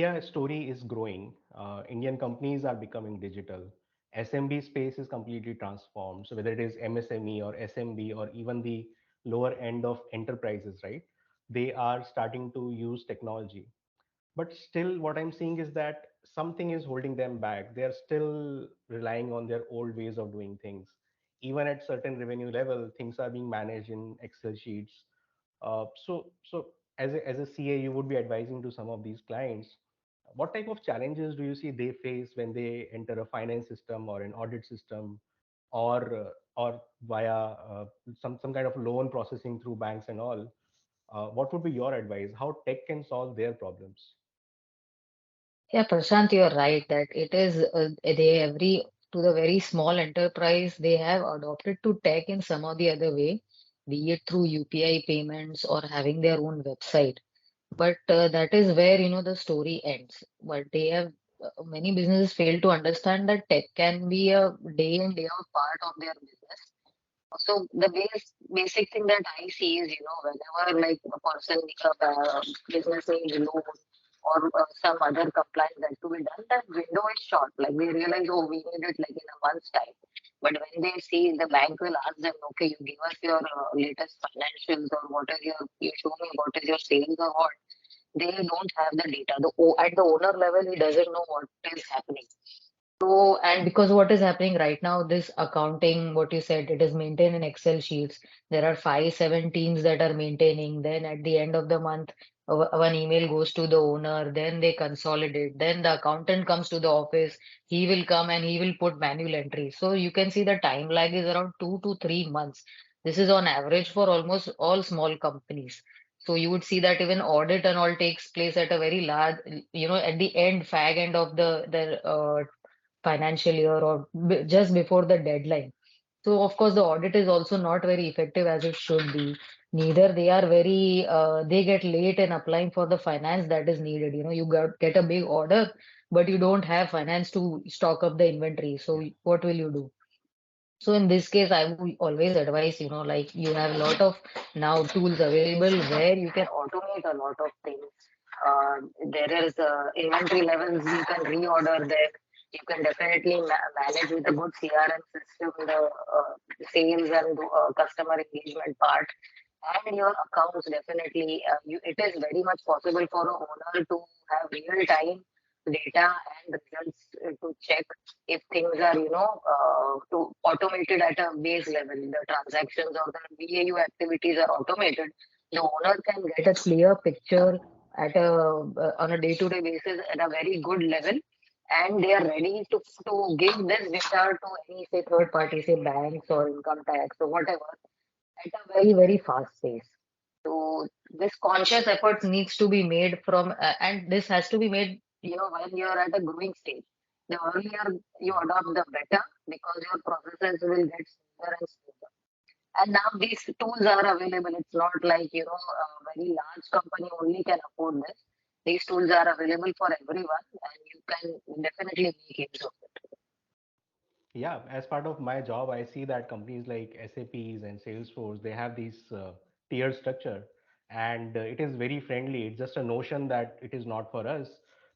India story is growing. Indian companies are becoming digital. SMB space is completely transformed. So whether it is MSME or SMB or even the lower end of enterprises, right? They are starting to use technology. But still, what I'm seeing is that something is holding them back. They are still relying on their old ways of doing things. Even at certain revenue level, things are being managed in Excel sheets. So as a CA, you would be advising to some of these clients. What type of challenges do you see they face when they enter a finance system or an audit system, or via some kind of loan processing through banks and all? What would be your advice? How tech can solve their problems? Yeah, Prashant, you're right that it is they every to the very small enterprise they have adopted to tech in some or the other way, be it through UPI payments or having their own website. But that is where the story ends. But they have many businesses fail to understand that tech can be a day in day out part of their business. So the basic thing that I see is, whenever like a person, business needs loan or some other compliance that to be done, that window is short. Like they realize, oh, we need it like in a month's time. But when they see, the bank will ask them, okay, you give us your latest financials or what are your, you show me what is your sales or what. They don't have the data. At the owner level, he doesn't know what is happening. So, and because what is happening right now, this accounting, what you said, it is maintained in Excel sheets. There are 5, 7 teams that are maintaining. Then at the end of the month, one email goes to the owner. Then they consolidate. Then the accountant comes to the office. He will come and he will put manual entry. So you can see the time lag is around 2 to 3 months. This is on average for almost all small companies. So you would see that even audit and all takes place at a very large, at the end, fag end of the financial year or just before the deadline. So of course the audit is also not very effective as it should be. Neither they are very they get late in applying for the finance that is needed. You get a big order, but you don't have finance to stock up the inventory. So what will you do? So in this case, I would always advise, like you have a lot of now tools available where you can automate a lot of things. There is inventory levels, you can reorder them. You can definitely manage with a good CRM system, the sales and customer engagement part. And your accounts definitely, it is very much possible for a owner to have real time data and results to check if things are, to automated at a base level. The transactions or the BAU activities are automated. The owner can get a clear picture at a on a day-to-day basis at a very good level, and they are ready to give this data to any say third party, say banks or income tax or whatever, at a very very fast pace. So this conscious effort needs to be made from, and this has to be made, when you're at a growing stage. The earlier you adopt, the better, because your processes will get smoother and smoother. And now these tools are available. It's not like, a very large company only can afford this. These tools are available for everyone, and you can definitely make use of it. Yeah, as part of my job, I see that companies like SAPs and Salesforce, they have these tier structure, and it is very friendly. It's just a notion that it is not for us.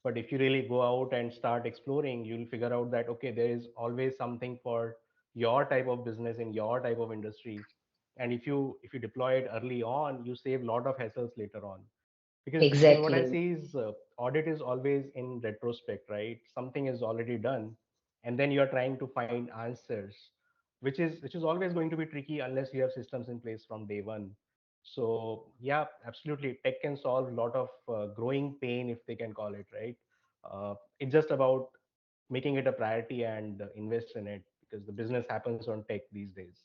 But if you really go out and start exploring, you'll figure out that, okay, there is always something for your type of business in your type of industry. And if you deploy it early on, you save a lot of hassles later on. Because what I Exactly. see is audit is always in retrospect, right? Something is already done, and then you are trying to find answers, which is always going to be tricky unless you have systems in place from day one. So yeah, absolutely, tech can solve a lot of growing pain, if they can call it, right? It's just about making it a priority and invest in it, because the business happens on tech these days.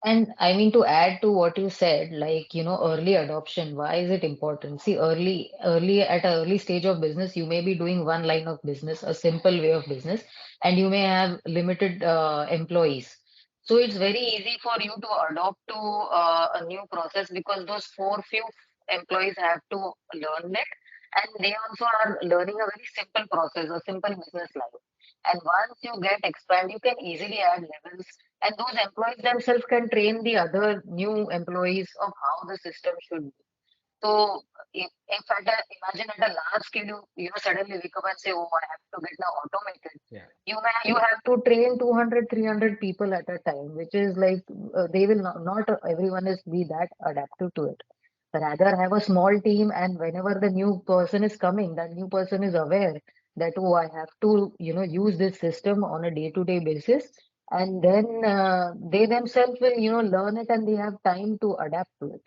And I mean, to add to what you said, like, early adoption, why is it important? See, early at an early stage of business, you may be doing one line of business, a simple way of business, and you may have limited employees. So it's very easy for you to adopt to a new process because those few employees have to learn it, and they also are learning a very simple process, a simple business line. And once you get expand, you can easily add levels, and those employees themselves can train the other new employees of how the system should be. So if imagine at a large scale, suddenly wake up and say, oh, I have to get now automated. Yeah. You have to train 200, 300 people at a time, which is like they will not everyone is be that adaptive to it. Rather have a small team, and whenever the new person is coming, that new person is aware that, oh, I have to, use this system on a day-to-day basis, and then they themselves will, learn it, and they have time to adapt to it.